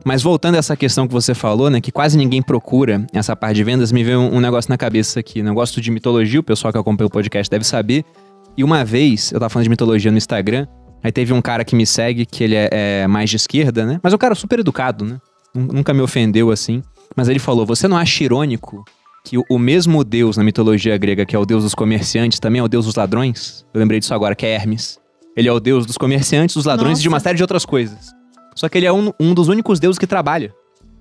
Mas voltando a essa questão que você falou, né, que quase ninguém procura essa parte de vendas, me veio um negócio na cabeça aqui, né? Eu gosto de mitologia, o pessoal que acompanha o podcast deve saber. E uma vez, eu tava falando de mitologia no Instagram, aí teve um cara que me segue, que ele é mais de esquerda, né? Mas é um cara super educado, né? Nunca me ofendeu assim. Mas ele falou, você não acha irônico que o mesmo deus na mitologia grega, que é o deus dos comerciantes, também é o deus dos ladrões? Eu lembrei disso agora, que é Hermes. Ele é o deus dos comerciantes, dos ladrões e de uma série de outras coisas. Só que ele é um dos únicos deuses que trabalha.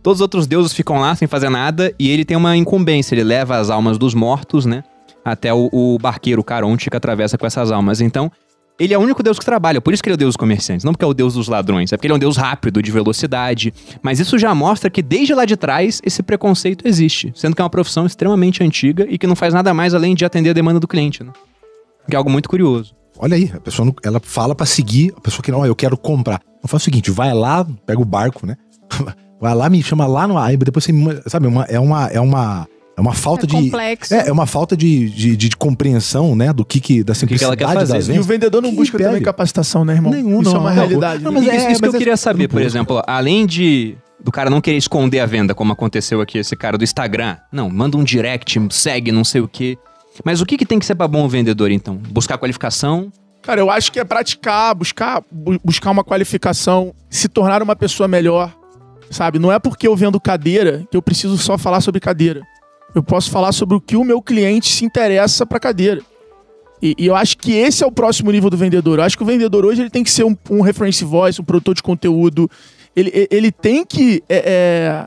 Todos os outros deuses ficam lá sem fazer nada e ele tem uma incumbência. Ele leva as almas dos mortos, né? Até o barqueiro, o Caronte, que atravessa com essas almas. Então, ele é o único deus que trabalha. Por isso que ele é o deus dos comerciantes. Não porque é o deus dos ladrões. É porque ele é um deus rápido, de velocidade. Mas isso já mostra que desde lá de trás esse preconceito existe. Sendo que é uma profissão extremamente antiga e que não faz nada mais além de atender a demanda do cliente, né? Que é algo muito curioso. Olha aí, a pessoa não, ela fala pra seguir, a pessoa que não, eu quero comprar. Não faz o seguinte, vai lá, pega o barco, né? Vai lá, me chama lá no... Aí depois você... Sabe, é uma falta de... Complexo. É uma falta de compreensão, né? Da simplicidade que ela quer fazer. das vendas. E o vendedor não busca também capacitação, né, irmão? Nenhum, Isso não. é uma realidade. Não, né? mas Isso que eu queria saber, por exemplo, além do cara não querer esconder a venda, como aconteceu aqui, esse cara do Instagram. Não, manda um direct, segue, não sei o quê. Mas o que tem que ser pra bom vendedor, então? Buscar qualificação? Cara, eu acho que é praticar, buscar uma qualificação, se tornar uma pessoa melhor, sabe? Não é porque eu vendo cadeira que eu preciso só falar sobre cadeira. Eu posso falar sobre o que o meu cliente se interessa pra cadeira. E eu acho que esse é o próximo nível do vendedor. Eu acho que o vendedor hoje ele tem que ser um reference voice, um produtor de conteúdo. Ele tem que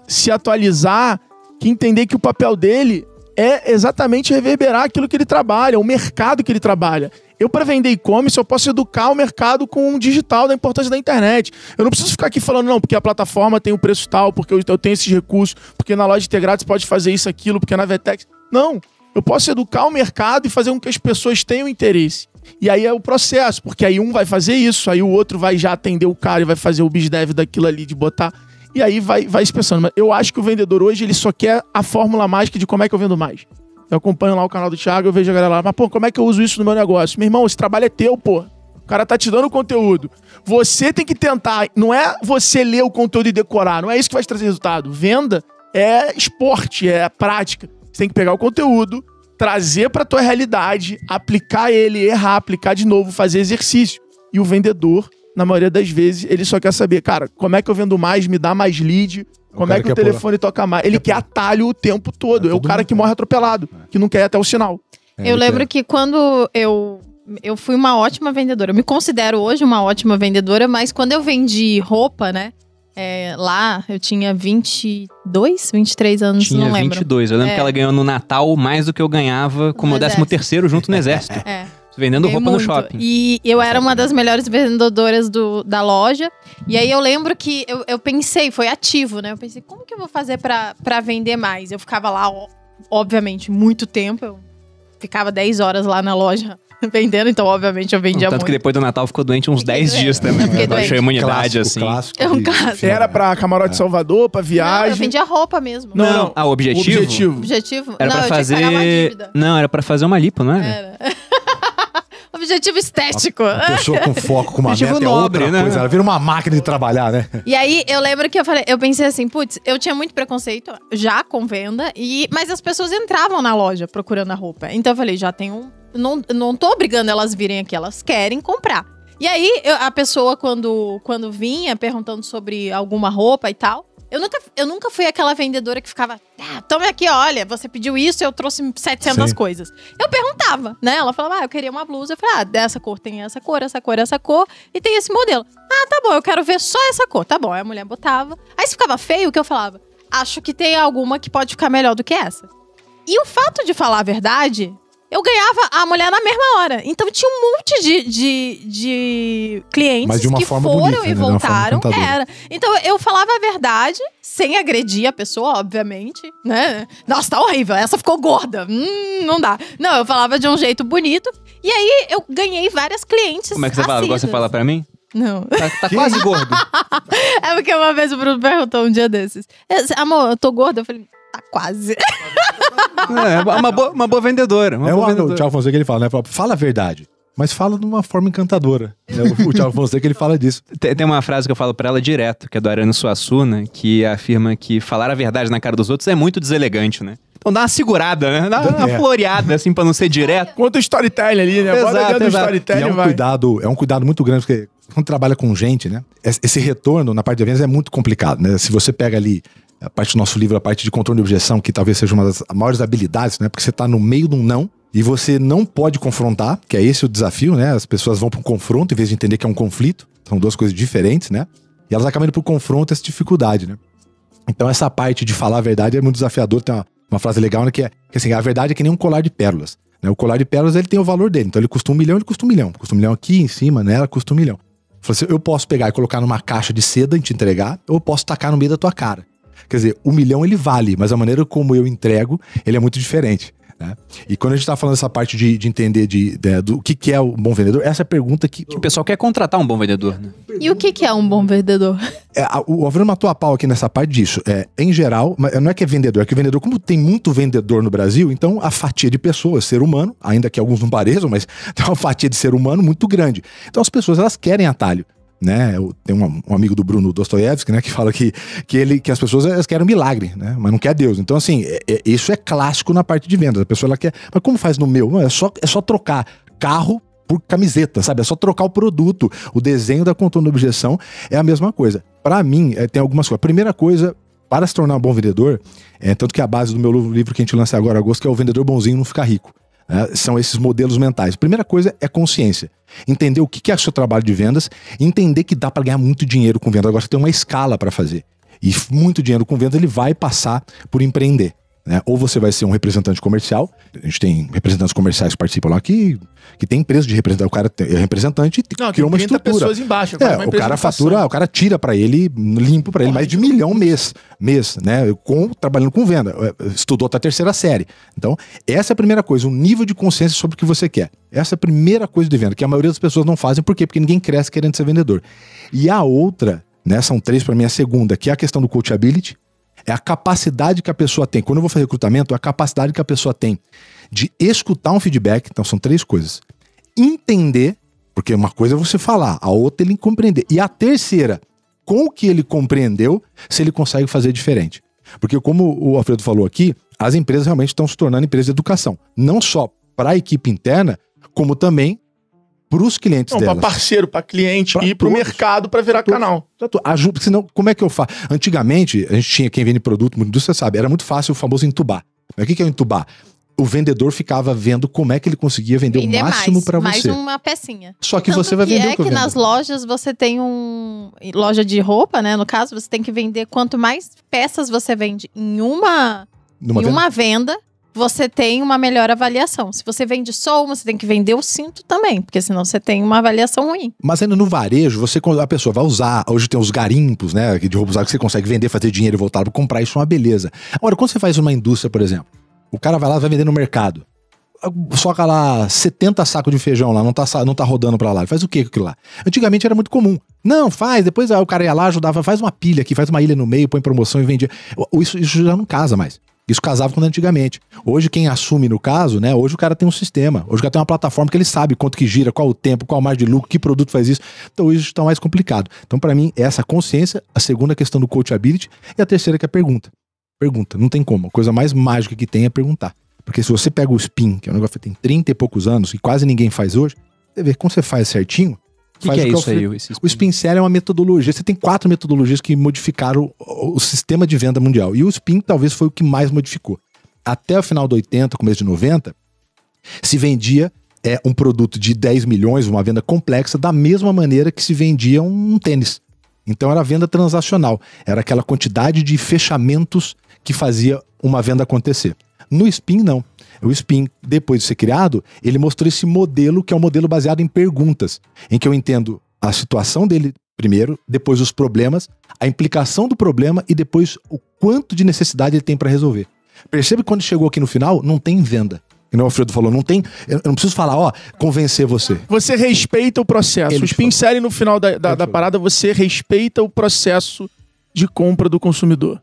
se atualizar, que entender que o papel dele é exatamente reverberar aquilo que ele trabalha, o mercado que ele trabalha. Eu, para vender e-commerce, eu posso educar o mercado com o digital, da importância da internet. Eu não preciso ficar aqui falando, não, porque a plataforma tem o preço tal, porque eu tenho esses recursos, porque na loja integrada você pode fazer isso, aquilo, porque na Vetex... Não, eu posso educar o mercado e fazer com que as pessoas tenham interesse. E aí é o processo, porque aí um vai fazer isso, aí o outro vai já atender o cara e vai fazer o BizDev daquilo ali, de botar... E aí vai se pensando. Mas eu acho que o vendedor hoje, ele só quer a fórmula mágica de como é que eu vendo mais. Eu acompanho lá o canal do Thiago, eu vejo a galera lá, mas pô, como é que eu uso isso no meu negócio? Meu irmão, esse trabalho é teu, pô. O cara tá te dando conteúdo. Você tem que tentar, não é você ler o conteúdo e decorar, não é isso que vai te trazer resultado. Venda é esporte, é prática. Você tem que pegar o conteúdo, trazer pra tua realidade, aplicar ele, errar, aplicar de novo, fazer exercício. E o vendedor, na maioria das vezes, ele só quer saber, cara, como é que eu vendo mais, me dá mais lead, como é que o telefone toca mais. Ele quer atalho o tempo todo. É o cara que morre atropelado, que não quer ir até o sinal. Eu lembro que quando eu fui uma ótima vendedora, eu me considero hoje uma ótima vendedora, mas quando eu vendi roupa, né, lá eu tinha 22, 23 anos, não lembro. Tinha 22, eu lembro que ela ganhou no Natal mais do que eu ganhava como 13º junto no exército. Vendendo roupa no shopping. E eu era uma das melhores vendedoras da loja. E aí eu lembro que eu pensei, foi ativo, né? Eu pensei, como que eu vou fazer pra vender mais? Eu ficava lá, obviamente, muito tempo. Eu ficava 10 horas lá na loja vendendo, então obviamente eu vendia muito. Tanto que depois do Natal ficou doente uns 10 dias também. Baixou a imunidade, assim. Clássico é um clássico. Era pra Camarote Salvador, pra viagem. Não, eu vendia roupa mesmo. Não. Ah, o objetivo? Objetivo? Era não, pra eu tinha que pagar uma dívida. Não, era pra fazer uma lipo, não era? Era. Objetivo estético. A pessoa com foco, com uma Objetivo meta nobre, é outra coisa. Ela vira uma máquina de trabalhar, né? E aí, eu lembro que eu pensei assim, putz, eu tinha muito preconceito já com venda, mas as pessoas entravam na loja procurando a roupa. Então eu falei, já tem não tô obrigando elas virem aqui, elas querem comprar. E aí, a pessoa, quando vinha perguntando sobre alguma roupa e tal, eu nunca fui aquela vendedora que ficava, tome aqui, olha, você pediu isso, eu trouxe 700 coisas. Eu perguntava, né? Ela falava, eu queria uma blusa. Eu falei, dessa cor tem essa cor, essa cor, essa cor, e tem esse modelo. Tá bom, eu quero ver só essa cor. Tá bom, aí a mulher botava. Aí se ficava feio, o que eu falava? Acho que tem alguma que pode ficar melhor do que essa. E o fato de falar a verdade, eu ganhava a mulher na mesma hora. Então tinha um monte de clientes que foram bonita, e voltaram. Então eu falava a verdade, sem agredir a pessoa, obviamente, né? Nossa, tá horrível, essa ficou gorda. Não dá. Não, eu falava de um jeito bonito. E aí eu ganhei várias clientes. Como é que você fala? Igual você fala pra mim? Não. Tá quase gordo. É porque uma vez o Bruno perguntou um dia desses. Amor, eu tô gorda? Eu falei, tá quase. Uma boa vendedora. O Thiago Fonseca, ele fala, né? Fala a verdade. mas fala de uma forma encantadora. O Thiago Fonseca, ele fala disso. Tem uma frase que eu falo pra ela direto, que é do Ariano Suassuna, que afirma que falar a verdade na cara dos outros é muito deselegante, né? Então dá uma segurada, né? Dá uma floreada, assim, pra não ser direto. Conta o storytelling ali, né? Exato, Bora dentro do exato. storytelling, É um cuidado muito grande, porque quando trabalha com gente, né? Esse retorno na parte de vendas é muito complicado, né? Se você pega ali a parte do nosso livro, a parte de controle de objeção, que talvez seja uma das maiores habilidades, né? Porque você tá no meio de um não, e você não pode confrontar, que é esse o desafio, né? As pessoas vão para um confronto em vez de entender que é um conflito. São duas coisas diferentes, né? E elas acabam indo pro confronto, essa dificuldade, né? Então essa parte de falar a verdade é muito desafiador. Tem uma frase legal, né? Que é que assim, a verdade é que nem um colar de pérolas, né? O colar de pérolas, ele tem o valor dele. Então ele custa 1 milhão, ele custa 1 milhão. Custa 1 milhão aqui em cima, né? Ela custa 1 milhão. Assim, eu posso pegar e colocar numa caixa de seda e te entregar, ou eu posso tacar no meio da tua cara. Quer dizer, 1 milhão ele vale, mas a maneira como eu entrego, ele é muito diferente, né? E quando a gente tá falando essa parte de entender do que é o bom vendedor, essa é a pergunta que... O pessoal quer contratar um bom vendedor, né? E o que é um bom vendedor? O Alvaro matou a pau aqui nessa parte disso. Em geral, não é que é vendedor, é que o vendedor, como tem muito vendedor no Brasil, então a fatia de pessoas, ser humano, ainda que alguns não pareçam, mas tem uma fatia de ser humano muito grande. Então as pessoas, elas querem atalho, né? Tem um amigo do Bruno Dostoiévski, né, que fala que as pessoas, elas querem um milagre, né? Mas não quer Deus. Então assim, isso é clássico na parte de vendas. A pessoa, ela quer, mas como faz no meu? Não, é só trocar carro por camiseta, sabe? É só trocar o produto. O desenho da contorno de objeção é a mesma coisa. Pra mim, tem algumas coisas. A primeira coisa, para se tornar um bom vendedor, tanto que a base do meu livro que a gente lança agora, agosto, que é o Vendedor Bonzinho Não Fica Rico. São esses modelos mentais. Primeira coisa é consciência. Entender o que é o seu trabalho de vendas, entender que dá para ganhar muito dinheiro com venda. Agora você tem uma escala para fazer. E muito dinheiro com venda, ele vai passar por empreender, né? Ou você vai ser um representante comercial. A gente tem representantes comerciais que participam lá que tem empresa de representar. O cara é representante e criou uma estrutura. Pessoas embaixo. O cara fatura, o cara tira para ele, limpo para ele mais de 1 milhão mês, né? Trabalhando com venda. Estudou até a 3ª série. Então, essa é a primeira coisa, um nível de consciência sobre o que você quer. Essa é a primeira coisa de venda, que a maioria das pessoas não fazem. Por quê? Porque ninguém cresce querendo ser vendedor. E a outra, né? São 3 para mim, a segunda, que é a questão do coachability. É a capacidade que a pessoa tem. Quando eu vou fazer recrutamento, é a capacidade que a pessoa tem de escutar um feedback. Então são 3 coisas. Entender, porque uma coisa é você falar, a outra é ele compreender. E a terceira, com o que ele compreendeu, se ele consegue fazer diferente. Porque como o Alfredo falou aqui, as empresas realmente estão se tornando empresas de educação. Não só para a equipe interna, como também para os clientes delas. Para parceiro, para cliente e para o mercado para virar canal. Ajuda, senão, como é que eu faço? Antigamente, a gente tinha quem vende produto, muito indústria sabe, era muito fácil o famoso entubar. Mas o que é o entubar? O vendedor ficava vendo como é que ele conseguia vender o máximo para você. Mais uma pecinha. Só que você vai vender o que eu vendo. Nas lojas você tem loja de roupa, né? No caso, você tem que vender quanto mais peças você vende em uma venda, você tem uma melhor avaliação. Se você vende só uma, você tem que vender o cinto também, porque senão você tem uma avaliação ruim. Mas ainda no varejo, a pessoa vai usar, hoje tem os garimpos, né, de roupa usada que você consegue vender, fazer dinheiro e voltar para comprar, isso é uma beleza. Agora, quando você faz uma indústria, por exemplo, o cara vai lá e vai vender no mercado, soca lá 70 sacos de feijão lá, não tá rodando pra lá, ele faz o que com aquilo lá? Antigamente era muito comum. Não, faz, depois o cara ia lá, ajudava, faz uma pilha aqui, faz uma ilha no meio, põe promoção e vendia. Isso já não casa mais. Isso casava quando antigamente. Hoje quem assume no caso, né? Hoje o cara tem um sistema. Hoje o cara tem uma plataforma que ele sabe quanto que gira, qual o tempo, qual a margem de lucro, que produto faz isso. Então isso está mais complicado. Então pra mim, essa consciência, a segunda questão do coachability e a terceira que é a pergunta. Pergunta, não tem como. A coisa mais mágica que tem é perguntar. Porque se você pega o spin, que é um negócio que tem 30 e poucos anos e quase ninguém faz hoje, você vê que quando você faz certinho... O que é isso aí? O Spin Selling é uma metodologia. Você tem 4 metodologias que modificaram o sistema de venda mundial. E o Spin talvez foi o que mais modificou. Até o final de 80, começo de 90, se vendia um produto de 10 milhões, uma venda complexa, da mesma maneira que se vendia um tênis. Então era venda transacional. Era aquela quantidade de fechamentos que fazia uma venda acontecer. No Spin, não. O Spin, depois de ser criado, ele mostrou esse modelo, que é um modelo baseado em perguntas, em que eu entendo a situação dele primeiro, depois os problemas, a implicação do problema e depois o quanto de necessidade ele tem para resolver. Percebe que quando chegou aqui no final, não tem venda. Como o Alfredo falou, eu não preciso falar, convencer você. Você respeita o processo. O Spin Selling, no final da parada, você respeita o processo de compra do consumidor.